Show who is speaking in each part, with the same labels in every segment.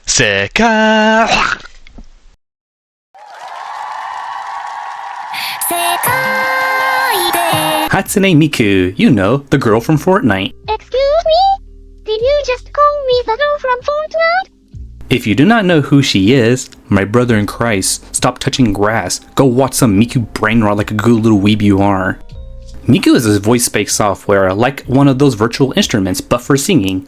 Speaker 1: Seka. Hatsune Miku, you know, the girl from Fortnite.
Speaker 2: Excuse me? Did you just call me the girl from Fortnite?
Speaker 1: If you do not know who she is, my brother in Christ, stop touching grass. Go watch some Miku brain rot like a good little weeb you are. Miku is a voice-based software like one of those virtual instruments, but for singing.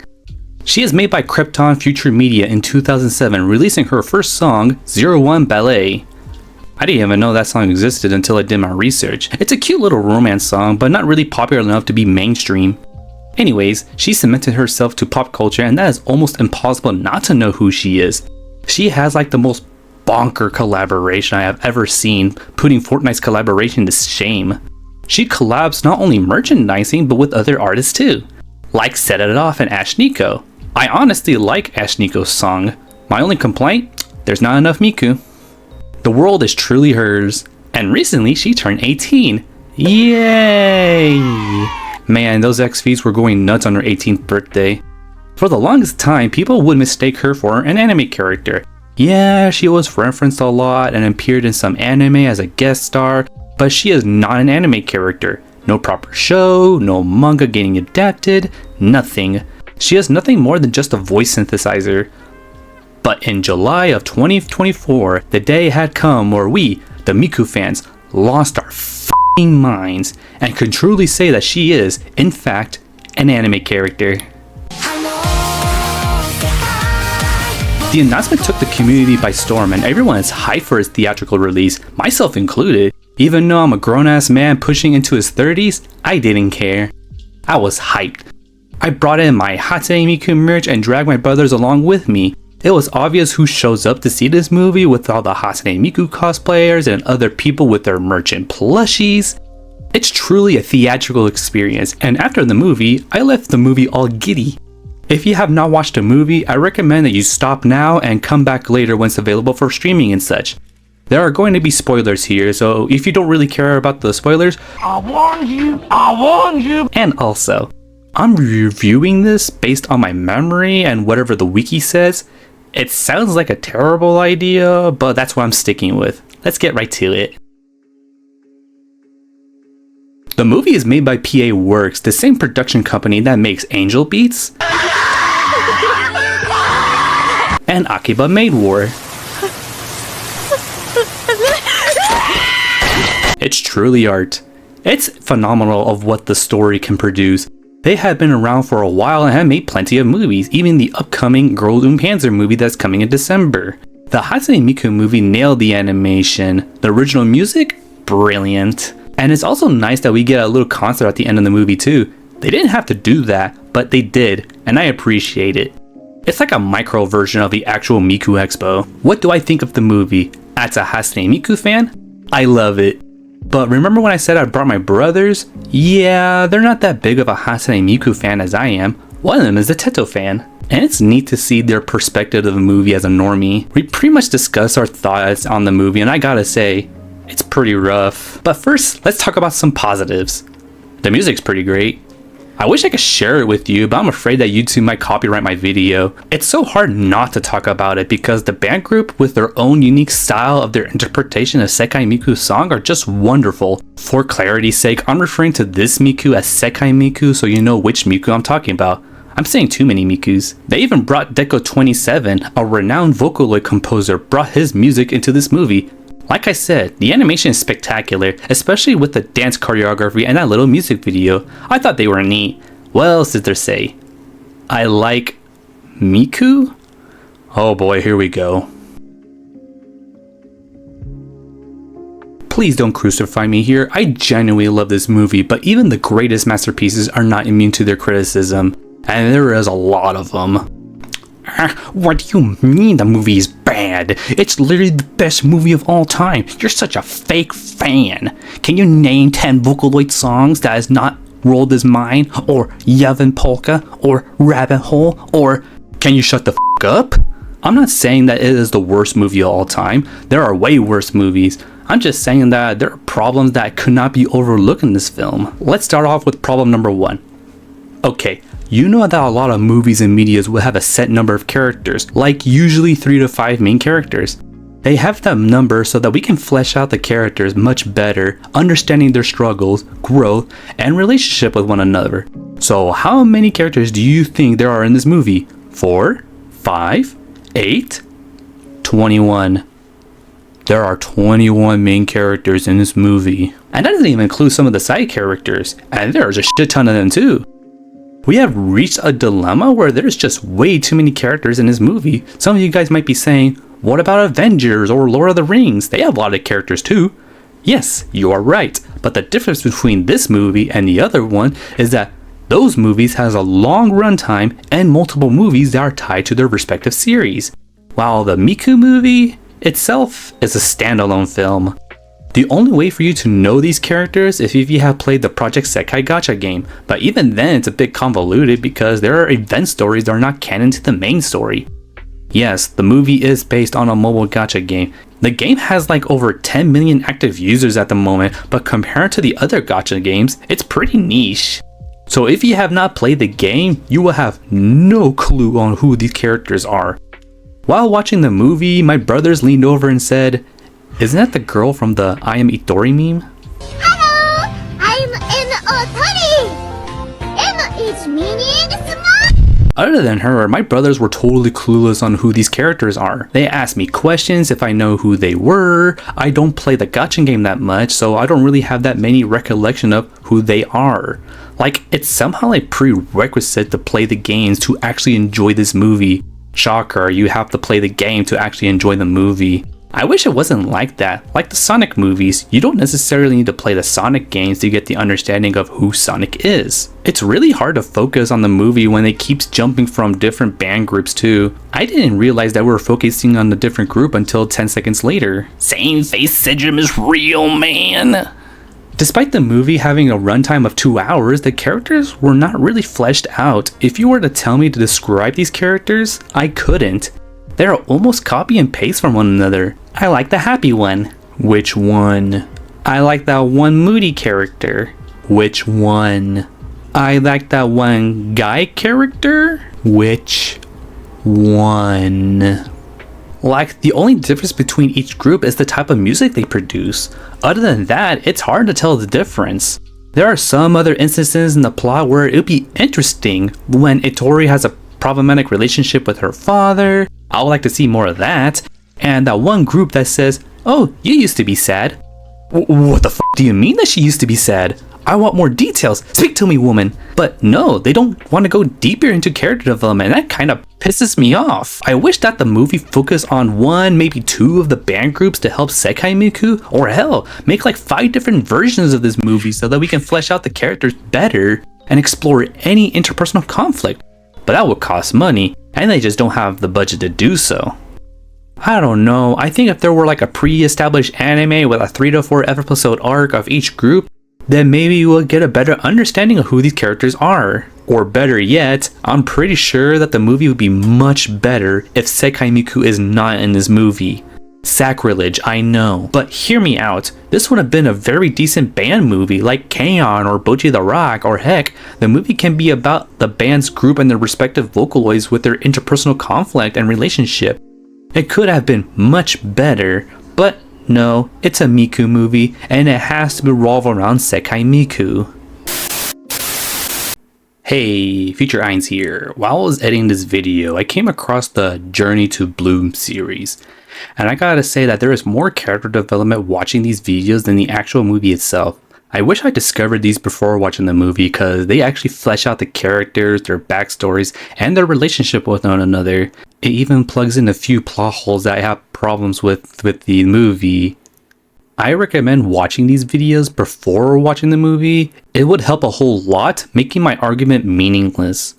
Speaker 1: She is made by Krypton Future Media in 2007, releasing her first song, 01 Ballet. I didn't even know that song existed until I did my research. It's a cute little romance song, but not really popular enough to be mainstream. Anyways, she cemented herself to pop culture, and that is almost impossible not to know who she is. She has like the most bonker collaboration I have ever seen, putting Fortnite's collaboration to shame. She collabs not only merchandising, but with other artists too, like Set It Off and Ash Nico. I honestly like Ash Nico's song. My only complaint? There's not enough Miku. The world is truly hers, and recently she turned 18. Yay! Man, those XVs were going nuts on her 18th birthday. For the longest time, people would mistake her for an anime character. Yeah, she was referenced a lot and appeared in some anime as a guest star, but she is not an anime character. No proper show, no manga getting adapted, nothing. She is nothing more than just a voice synthesizer. But in July of 2024, the day had come where we, the Miku fans, lost our f***ing minds and could truly say that she is, in fact, an anime character. The announcement took the community by storm, and everyone is hyped for its theatrical release, myself included. Even though I'm a grown-ass man pushing into his 30s, I didn't care. I was hyped. I brought in my Hatsune Miku merch and dragged my brothers along with me. It was obvious who shows up to see this movie with all the Hatsune Miku cosplayers and other people with their merch and plushies. It's truly a theatrical experience, and after the movie, I left the movie all giddy. If you have not watched the movie, I recommend that you stop now and come back later when it's available for streaming and such. There are going to be spoilers here, so if you don't really care about the spoilers, I warned you! And also, I'm reviewing this based on my memory and whatever the wiki says. It sounds like a terrible idea, but that's what I'm sticking with. Let's get right to it. The movie is made by PA Works, the same production company that makes Angel Beats and Akiba Maid War. It's truly art. It's phenomenal of what the story can produce. They have been around for a while and have made plenty of movies, even the upcoming Golden Panzer movie that's coming in December. The Hatsune Miku movie nailed the animation. The original music? Brilliant. And it's also nice that we get a little concert at the end of the movie too. They didn't have to do that, but they did, and I appreciate it. It's like a micro version of the actual Miku Expo. What do I think of the movie? As a Hatsune Miku fan, I love it. But remember when I said I brought my brothers? Yeah, they're not that big of a Hatsune Miku fan as I am. One of them is a Teto fan. And it's neat to see their perspective of the movie as a normie. We pretty much discussed our thoughts on the movie, and I gotta say, it's pretty rough. But first, let's talk about some positives. The music's pretty great. I wish I could share it with you, but I'm afraid that YouTube might copyright my video. It's so hard not to talk about it because the band group with their own unique style of their interpretation of Sekai Miku's song are just wonderful. For clarity's sake, I'm referring to this Miku as Sekai Miku so you know which Miku I'm talking about. I'm saying too many Mikus. They even brought Deco27, a renowned Vocaloid composer, brought his music into this movie. Like I said, the animation is spectacular, especially with the dance choreography and that little music video. I thought they were neat. What else did there say? I like Miku? Oh boy, here we go. Please don't crucify me here. I genuinely love this movie, but even the greatest masterpieces are not immune to their criticism. And there is a lot of them. What do you mean the movie is bad? It's literally the best movie of all time. You're such a fake fan. Can you name 10 Vocaloid songs that is not Rolled As Mine, or Yevon Polka, or Rabbit Hole, or Can You Shut the F*** Up? I'm not saying that it is the worst movie of all time. There are way worse movies. I'm just saying that there are problems that could not be overlooked in this film. Let's start off with problem number 1. Okay, You know that a lot of movies and medias will have a set number of characters, like usually 3 to 5 main characters. They have that number so that we can flesh out the characters much better, understanding their struggles, growth, and relationship with one another. So how many characters do you think there are in this movie? 4? 5? 8? 21. There are 21 main characters in this movie. And that doesn't even include some of the side characters, and there's a shit ton of them too. We have reached a dilemma where there's just way too many characters in this movie. Some of you guys might be saying, what about Avengers or Lord of the Rings? They have a lot of characters too. Yes, you are right, but the difference between this movie and the other one is that those movies has a long runtime and multiple movies that are tied to their respective series, while the Miku movie itself is a standalone film. The only way for you to know these characters is if you have played the Project Sekai gacha game, but even then it's a bit convoluted because there are event stories that are not canon to the main story. Yes, the movie is based on a mobile gacha game. The game has like over 10 million active users at the moment, but compared to the other gacha games, it's pretty niche. So if you have not played the game, you will have no clue on who these characters are. While watching the movie, my brothers leaned over and said, "Isn't that the girl from the I Am Ittori meme?"
Speaker 2: Hello, I'm an Otori. M is meaning smart.
Speaker 1: Other than her, my brothers were totally clueless on who these characters are. They asked me questions if I know who they were. I don't play the gacha game that much, so I don't really have that many recollection of who they are. Like, it's somehow a prerequisite to play the games to actually enjoy this movie. Shocker, you have to play the game to actually enjoy the movie. I wish it wasn't like that. Like the Sonic movies, you don't necessarily need to play the Sonic games to get the understanding of who Sonic is. It's really hard to focus on the movie when it keeps jumping from different band groups too. I didn't realize that we were focusing on a different group until 10 seconds later. Same face syndrome is real, man. Despite the movie having a runtime of 2 hours, the characters were not really fleshed out. If you were to tell me to describe these characters, I couldn't. They are almost copy and paste from one another. I like the happy one. Which one? I like that one moody character. Which one? I like that one guy character. Which one? Like, the only difference between each group is the type of music they produce. Other than that, it's hard to tell the difference. There are some other instances in the plot where it would be interesting when Ittori has a problematic relationship with her father. I would like to see more of that. And that one group that says, "Oh, you used to be sad." What the f do you mean that she used to be sad? I want more details. Speak to me, woman. But no, they don't want to go deeper into character development. That kind of pisses me off. I wish that the movie focused on 1, maybe 2 of the band groups to help Sekai Miku, or hell, make like 5 different versions of this movie so that we can flesh out the characters better and explore any interpersonal conflict. But that would cost money, and they just don't have the budget to do so. I don't know, I think if there were like a pre-established anime with a 3 to 4 episode arc of each group, then maybe we'll get a better understanding of who these characters are. Or better yet, I'm pretty sure that the movie would be much better if Sekai Miku is not in this movie. Sacrilege, I know, but hear me out. This would have been a very decent band movie like K-On! Or Bocchi the Rock, or heck, the movie can be about the band's group and their respective Vocaloids with their interpersonal conflict and relationship. It could have been much better, but no, it's a Miku movie and it has to revolve around Sekai Miku. Hey, Future Eins here. While I was editing this video, I came across the Journey to Bloom series. And I gotta say that there is more character development watching these videos than the actual movie itself. I wish I discovered these before watching the movie because they actually flesh out the characters, their backstories, and their relationship with one another. It even plugs in a few plot holes that I have problems with the movie. I recommend watching these videos before watching the movie. It would help a whole lot, making my argument meaningless.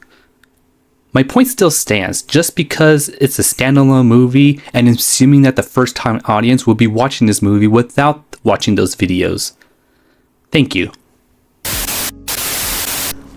Speaker 1: My point still stands, just because it's a standalone movie and assuming that the first time audience will be watching this movie without watching those videos. Thank you.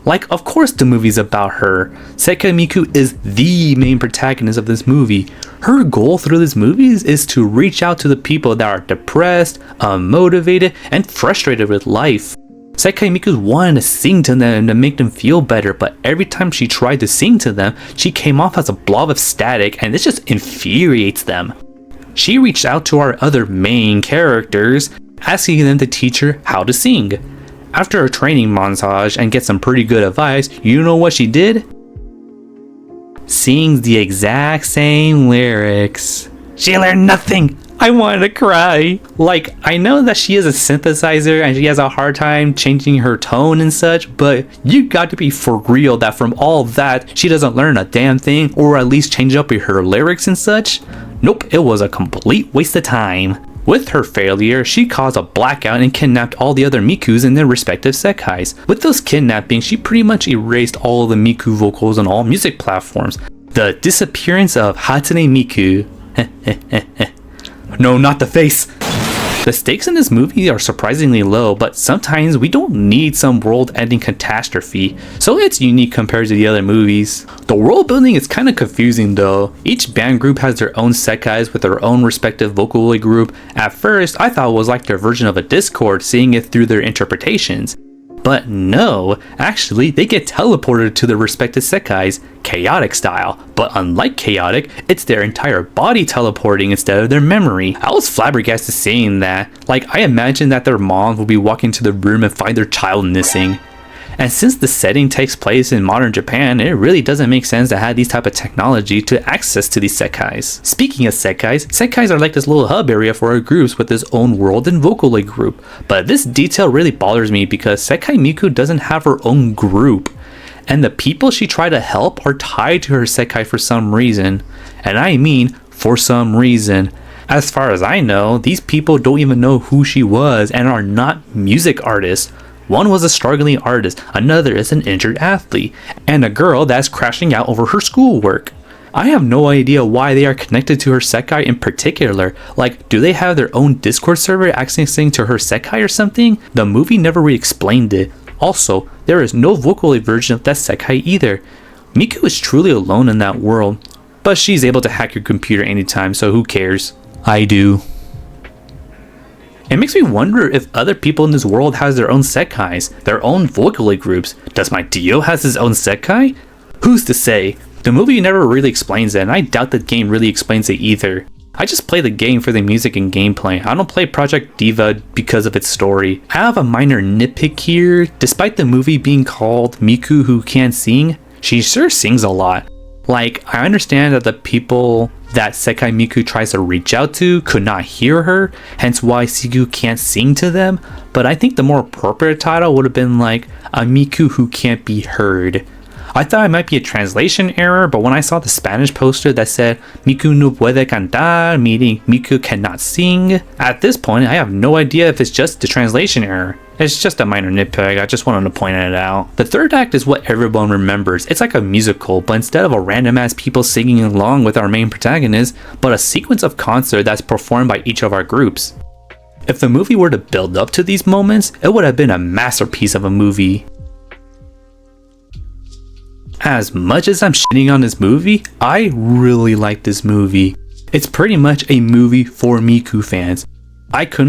Speaker 1: Like, of course the movie's about her. Sekai Miku is the main protagonist of this movie. Her goal through this movie is to reach out to the people that are depressed, unmotivated, and frustrated with life. Sekai Miku wanted to sing to them to make them feel better, but every time she tried to sing to them, she came off as a blob of static, and this just infuriates them. She reached out to our other main characters, asking them to teach her how to sing. After a training montage and get some pretty good advice, you know what she did? Sings the exact same lyrics. She learned nothing! I wanted to cry. Like, I know that she is a synthesizer and she has a hard time changing her tone and such, but you got to be for real that from all that, she doesn't learn a damn thing or at least change up her lyrics and such? Nope, it was a complete waste of time. With her failure, she caused a blackout and kidnapped all the other Mikus in their respective sekais. With those kidnappings, she pretty much erased all of the Miku vocals on all music platforms. The disappearance of Hatsune Miku. No, not the face! The stakes in this movie are surprisingly low, but sometimes we don't need some world-ending catastrophe, so it's unique compared to the other movies. The world building is kinda confusing though. Each band group has their own sekais with their own respective vocal group. At first, I thought it was like their version of a Discord, seeing it through their interpretations. But no, actually they get teleported to their respective sekais, chaotic style. But unlike chaotic, it's their entire body teleporting instead of their memory. I was flabbergasted seeing that. Like, I imagined that their mom would be walking to the room and find their child missing. And since the setting takes place in modern Japan, it really doesn't make sense to have these type of technology to access to these sekais. Speaking of sekais are like this little hub area for our groups with its own world and Vocaloid group. But this detail really bothers me because Sekai Miku doesn't have her own group. And the people she tried to help are tied to her sekai for some reason. And I mean, for some reason. As far as I know, these people don't even know who she was and are not music artists. One was a struggling artist, another is an injured athlete, and a girl that's crashing out over her schoolwork. I have no idea why they are connected to her sekai in particular. Like, do they have their own Discord server accessing to her sekai or something? The movie never really explained it. Also, there is no Vocaloid version of that sekai either. Miku is truly alone in that world, but she's able to hack your computer anytime, so who cares? I do. It makes me wonder if other people in this world has their own sekais, their own Vocaloid groups. Does my Dio has his own sekai? Who's to say? The movie never really explains it, and I doubt the game really explains it either. I just play the game for the music and gameplay. I don't play Project Diva because of its story. I have a minor nitpick here. Despite the movie being called Miku Who Can't Sing, she sure sings a lot. Like, I understand that the people that Sekai Miku tries to reach out to could not hear her, hence why Sigu can't sing to them, but I think the more appropriate title would have been like, a Miku Who Can't Be Heard. I thought it might be a translation error, but when I saw the Spanish poster that said Miku no puede cantar, meaning Miku cannot sing, at this point I have no idea if it's just a translation error. It's just a minor nitpick, I just wanted to point it out. The third act is what everyone remembers. It's like a musical, but instead of a random ass people singing along with our main protagonist, but a sequence of concert that's performed by each of our groups. If the movie were to build up to these moments, it would have been a masterpiece of a movie. As much as I'm shitting on this movie, I really like this movie. It's pretty much a movie for Miku fans. I could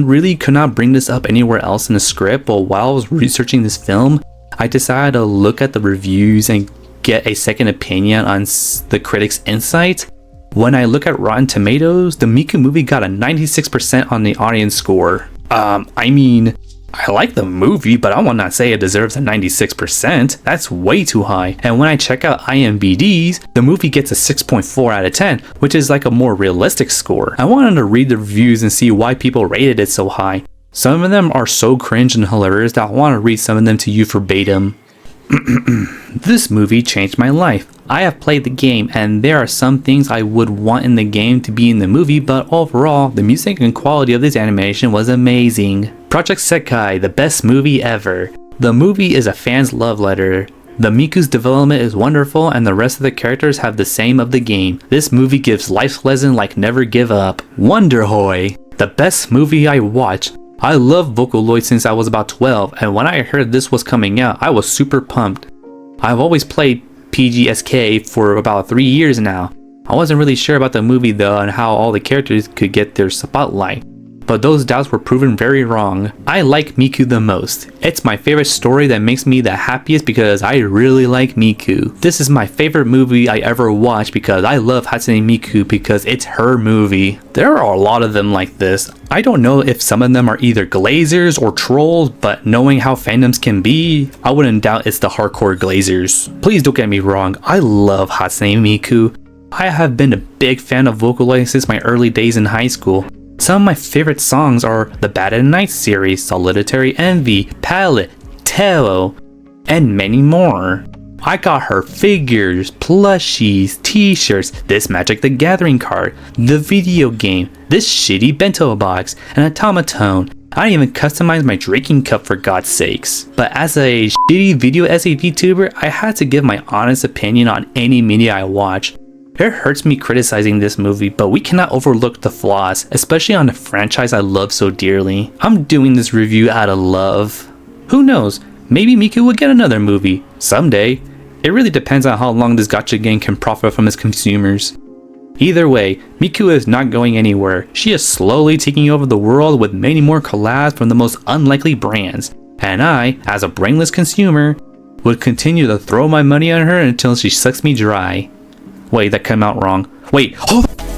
Speaker 1: not bring this up anywhere else in the script, but while I was researching this film, I decided to look at the reviews and get a second opinion on the critics' insight. When I look at Rotten Tomatoes, the Miku movie got a 96% on the audience score. I mean, I like the movie, but I will not say it deserves a 96%. That's way too high. And when I check out IMDb's, the movie gets a 6.4 out of 10, which is like a more realistic score. I wanted to read the reviews and see why people rated it so high. Some of them are so cringe and hilarious that I want to read some of them to you verbatim. This movie changed my life. I have played the game and there are some things I would want in the game to be in the movie, but overall, the music and quality of this animation was amazing. Project Sekai, the best movie ever. The movie is a fan's love letter. The Miku's development is wonderful and the rest of the characters have the same of the game. This movie gives life lesson like never give up. Wonderhoy, the best movie I watched. I love Vocaloid since I was about 12, and when I heard this was coming out, I was super pumped. I've always played PGSK for about 3 years now. I wasn't really sure about the movie though and how all the characters could get their spotlight. but those doubts were proven very wrong. I like Miku the most. It's my favorite story that makes me the happiest because I really like Miku. This is my favorite movie I ever watched because I love Hatsune Miku because it's her movie. There are a lot of them like this. I don't know if some of them are either glazers or trolls, but knowing how fandoms can be, I wouldn't doubt it's the hardcore glazers. Please don't get me wrong, I love Hatsune Miku. I have been a big fan of Vocaloid since my early days in high school. Some of my favorite songs are the Bad at Night series, Solitary Envy, Palette, Teo, and many more. I got her figures, plushies, t-shirts, this Magic the Gathering card, the video game, this shitty bento box, an automaton. I even customized my drinking cup for God's sakes. But as a shitty video essay VTuber, I had to give my honest opinion on any media I watch. It hurts me criticizing this movie, but we cannot overlook the flaws, especially on a franchise I love so dearly. I'm doing this review out of love. Who knows, maybe Miku will get another movie, someday. It really depends on how long this gacha game can profit from its consumers. Either way, Miku is not going anywhere. She is slowly taking over the world with many more collabs from the most unlikely brands. And I, as a brainless consumer, would continue to throw my money on her until she sucks me dry. Wait, that came out wrong. Wait, hold on.